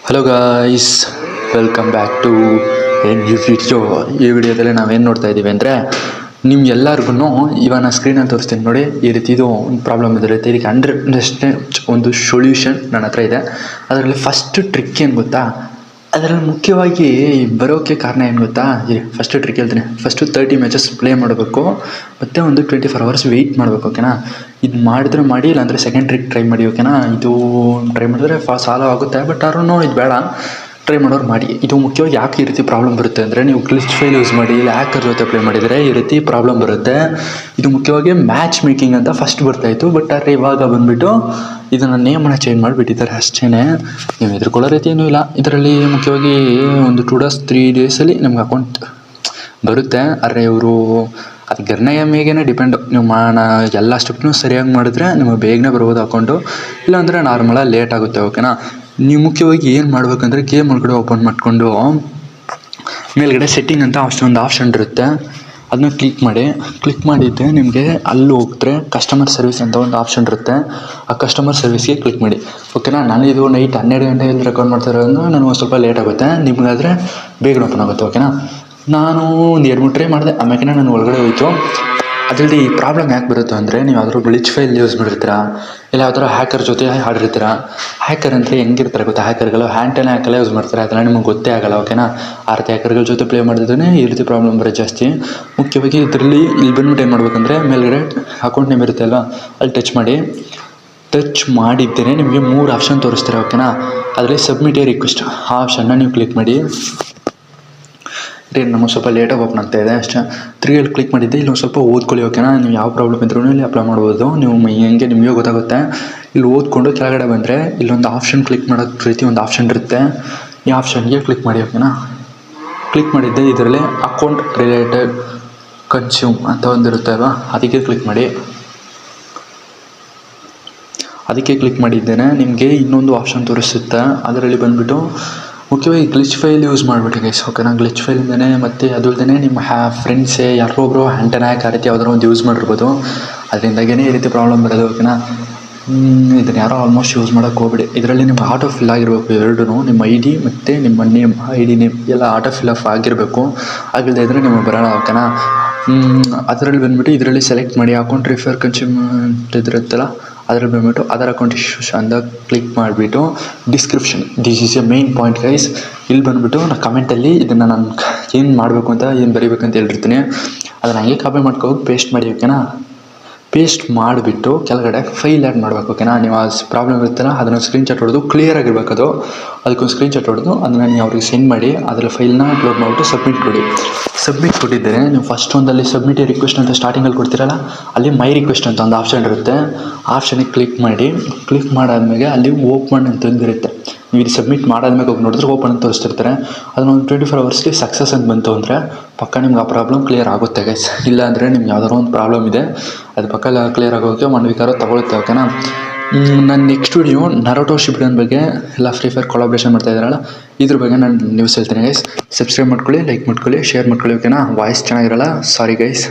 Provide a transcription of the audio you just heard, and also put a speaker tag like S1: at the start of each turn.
S1: Hello guys, welcome back to a new video. ಈ ವಿಡಿಯೋದಲ್ಲಿ ನಾವೇನು ನೋಡ್ತಾ ಇದ್ದೀವಿ ಅಂದರೆ, ನಿಮ್ಗೆಲ್ಲರಿಗೂ ಇವಾಗ ಸ್ಕ್ರೀನಲ್ಲಿ ತೋರಿಸ್ತೀನಿ ನೋಡಿ. ಈ ರೀತಿ ಇದು ಒಂದು ಪ್ರಾಬ್ಲಮ್ ಇರುತ್ತೆ. ಇದಕ್ಕೆ 100% ಒಂದು ಸೊಲ್ಯೂಷನ್ ನನ್ನ ಹತ್ರ ಇದೆ. ಅದರಲ್ಲಿ ಫಸ್ಟ್ ಟ್ರಿಕ್ ಏನು ಗೊತ್ತಾ? ಅದರಲ್ಲಿ ಮುಖ್ಯವಾಗಿ ಬರೋಕ್ಕೆ ಕಾರಣ ಏನು ಗೊತ್ತಾ? ಫಸ್ಟ್ ಟ್ರಿಕ್ ಹೇಳ್ತೀನಿ. ಫಸ್ಟು 30 ಮ್ಯಾಚಸ್ ಪ್ಲೇ ಮಾಡಬೇಕು, ಮತ್ತು ಒಂದು 24 hours ವೆಯ್ಟ್ ಮಾಡಬೇಕು. ಓಕೆನಾ? ಇದು ಮಾಡಿದ್ರೆ ಮಾಡಿ, ಇಲ್ಲಾಂದರೆ ಸೆಕೆಂಡ್ ಟ್ರಿಕ್ ಟ್ರೈ ಮಾಡಿ. ಓಕೆನಾ? ಇದು ಟ್ರೈ ಮಾಡಿದ್ರೆ ಸಾಲ ಆಗುತ್ತೆ, ಬಟ್ ಆದ್ರೂ ಇದು ಬೇಡ. ಟ್ರೈ ಮಾಡೋರು ಮಾಡಿ. ಇದು ಮುಖ್ಯವಾಗಿ ಯಾಕೆ ಈ ರೀತಿ ಪ್ರಾಬ್ಲಮ್ ಬರುತ್ತೆ ಅಂದರೆ, ನೀವು ಗ್ಲಿಚ್ ಫೈಲ್ ಯೂಸ್ ಮಾಡಿ ಇಲ್ಲ ಹ್ಯಾಕರ್ ಜೊತೆ ಪ್ಲೇ ಮಾಡಿದರೆ ಈ ರೀತಿ ಪ್ರಾಬ್ಲಮ್ ಬರುತ್ತೆ. ಇದು ಮುಖ್ಯವಾಗಿ ಮ್ಯಾಚ್ ಮೇಕಿಂಗ್ ಅಂತ ಫಸ್ಟ್ ಬರ್ತಾಯಿತ್ತು, ಬಟ್ ಆದರೆ ಇವಾಗ ಬಂದುಬಿಟ್ಟು ಇದನ್ನು ನೇಮನ್ನು ಚೇಂಜ್ ಮಾಡಿಬಿಟ್ಟಿದ್ದಾರೆ ಅಷ್ಟೇ. ನೀವು ಹೆದರ್ಕೊಳ್ಳೋ ರೀತಿ ಏನೂ ಇಲ್ಲ. ಇದರಲ್ಲಿ ಮುಖ್ಯವಾಗಿ ಒಂದು 2 days 3 days ನಿಮ್ಗೆ ಅಕೌಂಟ್ ಬರುತ್ತೆ. ಆದರೆ ಇವರು ಅದು ಗೇಮೇ ಡಿಪೆಂಡು. ನೀವು ಎಲ್ಲ ಸ್ಟೆಪ್ನೂ ಸರಿಯಾಗಿ ಮಾಡಿದ್ರೆ ನಿಮಗೆ ಬೇಗನೆ ಬರ್ಬೋದು ಅಕೌಂಟು, ಇಲ್ಲಾಂದರೆ ನಾರ್ಮಲಾಗಿ ಲೇಟ್ ಆಗುತ್ತೆ. ಓಕೆನಾ? ನೀವು ಮುಖ್ಯವಾಗಿ ಏನು ಮಾಡ್ಬೇಕಂದ್ರೆ, ಗೇಮ್ ಒಳಗಡೆ ಓಪನ್ ಮಾಡಿಕೊಂಡು ಮೇಲ್ಗಡೆ ಸೆಟ್ಟಿಂಗ್ ಅಂತ ಒಂದು ಆಪ್ಷನ್ ಇರುತ್ತೆ, ಅದನ್ನ ಕ್ಲಿಕ್ ಮಾಡಿದ್ದೆ ನಿಮಗೆ ಅಲ್ಲಿ ಹೋಗ್ತಾರೆ ಕಸ್ಟಮರ್ ಸರ್ವಿಸ್ ಅಂತ ಒಂದು ಆಪ್ಷನ್ ಇರುತ್ತೆ. ಆ ಕಸ್ಟಮರ್ ಸರ್ವಿಸ್ಗೆ ಕ್ಲಿಕ್ ಮಾಡಿ. ಓಕೆನಾ? ನಾನಿದು ನೈಟ್ 12 ಗಂಟೆಯಲ್ಲಿ ರೆಕಾರ್ಡ್ ಮಾಡ್ತಾ ಇರೋದ್ರಿಂದ ನನಗೆ ಒಂದು ಸ್ವಲ್ಪ ಲೇಟ್ ಆಗುತ್ತೆ. ನಿಮಗಾದರೆ ಬೇಗ ಓಪನ್ ಆಗುತ್ತೆ. ಓಕೆನಾ? ನಾನು ಒಂದು 2-3 ಟ್ರೈ ಮಾಡಿದೆ, ಆಮೇಲೆ ನಾನು ಒಳಗಡೆ ಹೋಯಿತು. ಅದರಲ್ಲಿ ಈ ಪ್ರಾಬ್ಲಮ್ ಯಾಕೆ ಬರುತ್ತೆ ಅಂದರೆ, ನೀವು ಯಾವ್ದಾದ್ರು ಗ್ಲಿಚ್ ಫೈಲ್ ಯೂಸ್ ಮಾಡಿರ್ತೀರಾ, ಇಲ್ಲ ಯಾವ್ದಾದ್ರು ಹ್ಯಾಕರ್ ಜೊತೆ ಆಡಿರ್ತೀರ. ಹ್ಯಾಕರ್ ಅಂದರೆ ಹೆಂಗಿರ್ತಾರೆ ಗೊತ್ತಾ? ಹ್ಯಾಕರ್ಗಳು ಹ್ಯಾಂಡೆಲ್ಲ ಯೂಸ್ ಮಾಡ್ತಾರೆ, ಅದೆಲ್ಲ ನಿಮಗೆ ಗೊತ್ತೇ ಆಗೋಲ್ಲ. ಓಕೆನಾ? ಆ ರೀತಿ ಹ್ಯಾಕರ್ಗಳ ಜೊತೆ ಪ್ಲೇ ಮಾಡಿದ್ರೆ ಈ ರೀತಿ ಪ್ರಾಬ್ಲಮ್ ಬರೋದು ಜಾಸ್ತಿ. ಮುಖ್ಯವಾಗಿ ಇದರಲ್ಲಿ ಇಲ್ಲಿ ಬಂದ್ಬಿಟ್ಟು ಏನು ಮಾಡ್ಬೇಕಂದ್ರೆ, ಮೇಲ್ಗಡೆ ಅಕೌಂಟ್ ನೇಮ್ ಇರುತ್ತೆ ಅಲ್ವಾ, ಅಲ್ಲಿ ಟಚ್ ಮಾಡಿದ್ದೇ ನಿಮಗೆ 3 ಆಪ್ಷನ್ ತೋರಿಸ್ತಾರೆ. ಓಕೆನಾ? ಅದರಲ್ಲಿ ಸಬ್ಮಿಟ್ ಎ ರಿಕ್ವೆಸ್ಟ್ ಆ ಆಪ್ಷನ್ನ ನೀವು ಕ್ಲಿಕ್ ಮಾಡಿ. ನಮಗೆ ಸ್ವಲ್ಪ ಲೇಟಾಗಿ ಓಪನ್ ಆಗ್ತಾ ಇದೆ ಅಷ್ಟೇ. 3 ಕ್ಲಿಕ್ ಮಾಡಿದ್ದೆ. ಇಲ್ಲಿ ಒಂದು ಸ್ವಲ್ಪ ಓದ್ಕೊಳ್ಳಿ. ಓಕೆನಾ? ನೀವು ಯಾವ ಪ್ರಾಬ್ಲಮ್ ಇದ್ರೂ ಇಲ್ಲಿ ಅಪ್ಲೈ ಮಾಡ್ಬೋದು. ನೀವು ಹೆಂಗೆ ನಿಮಗೆ ಗೊತ್ತಾಗುತ್ತೆ. ಇಲ್ಲಿ ಓದ್ಕೊಂಡು ಕೆಳಗಡೆ ಬಂದರೆ ಇಲ್ಲೊಂದು ಆಪ್ಷನ್ ಕ್ಲಿಕ್ ಮಾಡೋ ರೀತಿ ಒಂದು ಆಪ್ಷನ್ ಇರುತ್ತೆ. ಈ ಆಪ್ಷನ್ಗೆ ಕ್ಲಿಕ್ ಮಾಡಿ. ಓಕೆನಾ? ಕ್ಲಿಕ್ ಮಾಡಿದ್ದೆ. ಇದರಲ್ಲಿ ಅಕೌಂಟ್ ರಿಲೇಟೆಡ್ ಕನ್ಸ್ಯೂಮ್ ಅಂತ ಒಂದಿರುತ್ತೆ ಅಲ್ವಾ, ಅದಕ್ಕೆ ಕ್ಲಿಕ್ ಮಾಡಿ. ಅದಕ್ಕೆ ಕ್ಲಿಕ್ ಮಾಡಿದ್ದೇನೆ ನಿಮಗೆ ಇನ್ನೊಂದು ಆಪ್ಷನ್ ತೋರಿಸುತ್ತೆ. ಅದರಲ್ಲಿ ಬಂದುಬಿಟ್ಟು ಮುಖ್ಯವಾಗಿ ಗ್ಲಿಚ್ ಫೈಲ್ ಯೂಸ್ ಮಾಡಿಬಿಟ್ಟು ಗೈಸ್. ಓಕೆನಾ? ಗ್ಲಿಚ್ ಫೈಲಿಂದನೇ ಮತ್ತು ಅದಲ್ಲದೆ ನಿಮ್ಮ ಫ್ರೆಂಡ್ಸೇ ಯಾರೋ ಒಬ್ಬರು ಹ್ಯಾಂಟನ್ಯಾಕ್ ಆ ರೀತಿ ಯಾವ್ದಾರು ಒಂದು ಯೂಸ್ ಮಾಡಿರ್ಬೋದು. ಅದರಿಂದಾಗೇ ಈ ರೀತಿ ಪ್ರಾಬ್ಲಮ್ ಬರೋದು. ಓಕೆನಾ? ಇದನ್ನು ಯಾರೋ ಆಲ್ಮೋಸ್ಟ್ ಯೂಸ್ ಮಾಡೋಕ್ಕೆ ಹೋಗ್ಬಿಡಿ. ಇದರಲ್ಲಿ ನಿಮ್ಗೆ ಆಟೋ ಫಿಲ್ ಆಗಿರಬೇಕು ಎರಡೂ, ನಿಮ್ಮ ID ಮತ್ತು ನಿಮ್ಮ ನೇಮ್, ID ನೇಮ್ ಎಲ್ಲ ಆಟೋ ಫಿಲ್ ಆಫ್ ಆಗಿರಬೇಕು. ಆಗಿಲ್ಲದೆ ಇದ್ದರೆ ನಿಮಗೆ ಬರೋಲ್ಲ. ಓಕೆನಾ? ಅದರಲ್ಲಿ ಬಂದುಬಿಟ್ಟು ಇದರಲ್ಲಿ ಸೆಲೆಕ್ಟ್ ಮಾಡಿ ಅಕೌಂಟ್ ರಿಫರ್ ಕನ್ಸ್ಯೂಮ್ ಇದಿರುತ್ತಲ್ಲ, ಅದರಲ್ಲಿ ಬಂದುಬಿಟ್ಟು ಅದರ್ ಅಕೌಂಟ್ ಇಶ್ಯೂಸ್ ಅಂತ ಕ್ಲಿಕ್ ಮಾಡಿಬಿಟ್ಟು description, this is A main point guys. ಇಲ್ಲಿ ಬಂದುಬಿಟ್ಟು ನಾನು ಕಮೆಂಟಲ್ಲಿ ಇದನ್ನು ನಾನು ಏನು ಮಾಡಬೇಕು ಅಂತ ಏನು ಬರೀಬೇಕಂತ ಹೇಳಿರ್ತೀನಿ, ಅದನ್ನು ಹಂಗೆ ಕಾಪಿ ಮಾಡ್ಕೋಗಿ ಪೇಸ್ಟ್ ಮಾಡಿ. ಓಕೆನಾ? ಪೇಸ್ಟ್ ಮಾಡಿಬಿಟ್ಟು ಕೆಳಗಡೆ ಫೈಲ್ ಆ್ಯಡ್ ಮಾಡಬೇಕು. ಓಕೆನಾ? ನೀವು ಆ ಪ್ರಾಬ್ಲಮ್ ಇರುತ್ತಲ್ಲ ಅದನ್ನು ಸ್ಕ್ರೀನ್ಶಾಟ್ ಹೊಡೆದು ಕ್ಲಿಯರ್ ಆಗಿರ್ಬೇಕು. ಅದಕ್ಕೊಂದು ಸ್ಕ್ರೀನ್ಶಾಟ್ ಹೊಡೆದು ಅದನ್ನು ನೀವು ಅವ್ರಿಗೆ ಸೆಂಡ್ ಮಾಡಿ. ಅದರ ಫೈಲ್ನ ಅಪ್ಲೋಡ್ ಮಾಡಿಬಿಟ್ಟು ಸಬ್ಮಿಟ್ ಕೊಡಿ. ಸಬ್ಮಿಟ್ ಕೊಟ್ಟಿದ್ದರೆ ನೀವು ಫಸ್ಟ್ ಒಂದಲ್ಲಿ ಸಬ್ಮಿಟ್ ಎ ರಿಕ್ವೆಸ್ಟ್ ಅಂತ ಸ್ಟಾರ್ಟಿಂಗಲ್ಲಿ ಕೊಡ್ತೀರಲ್ಲ, ಅಲ್ಲಿ ಮೈ ರಿಕ್ವೆಸ್ಟ್ ಅಂತ ಒಂದು ಆಪ್ಷನ್ ಇರುತ್ತೆ. ಆಪ್ಷನಿಗೆ ಕ್ಲಿಕ್ ಮಾಡಿ. ಕ್ಲಿಕ್ ಮಾಡಾದ್ಮೇಲೆ ಅಲ್ಲಿ ಓಪನ್ ಅಂತಂದಿರುತ್ತೆ. ನೀವು ಇದು ಸಬ್ಮಿಟ್ ಮಾಡಾದ್ಮೇಲೆ ಹೋಗಿ ನೋಡಿದ್ರೆ ಓಪನ್ ಅಂತ ತೋರಿಸ್ತಿರ್ತಾರೆ. ಅದನ್ನೊಂದು 24 hours ಸಕ್ಸಸ್ ಅಂತ ಬಂತು ಅಂದರೆ ಪಕ್ಕ ನಿಮ್ಗೆ ಆ ಪ್ರಾಬ್ಲಮ್ ಕ್ಲಿಯರ್ ಆಗುತ್ತೆ ಗೈಸ್. ಇಲ್ಲ ಅಂದರೆ ನಿಮ್ಗೆ ಯಾವ್ದಾದ್ರು ಒಂದು ಪ್ರಾಬ್ಲಮ್ ಇದೆ, ಅದು ಪಕ್ಕ ಕ್ಲಿಯರ್ ಆಗೋಕ್ಕೆ 1 week ತಗೊಳುತ್ತೆ. ಓಕೆನಾ? ನನ್ನ ನೆಕ್ಸ್ಟ್ ವಿಡಿಯೋ ನರೋಟೋ ಶಿಪ್ಡನ್ ಬಗ್ಗೆ ಎಲ್ಲ ಫ್ರೀ ಫೈರ್ ಕೊಲಾಬ್ರೇಷನ್ ಮಾಡ್ತಾ ಇದ್ದಾರಲ್ಲ, ಇದ್ರ ಬಗ್ಗೆ ನಾನು ನ್ಯೂಸ್ ಹೇಳ್ತೀನಿ ಗೈಸ್. ಸಬ್ಸ್ಕ್ರೈಬ್ ಮಾಡ್ಕೊಳ್ಳಿ, ಲೈಕ್ ಮಾಡ್ಕೊಳ್ಳಿ, ಶೇರ್ ಮಾಡ್ಕೊಳ್ಳಿ. ಓಕೆನಾ? ವಾಯ್ಸ್ ಚೆನ್ನಾಗಿರಲ್ಲ, ಸಾರಿ ಗೈಸ್.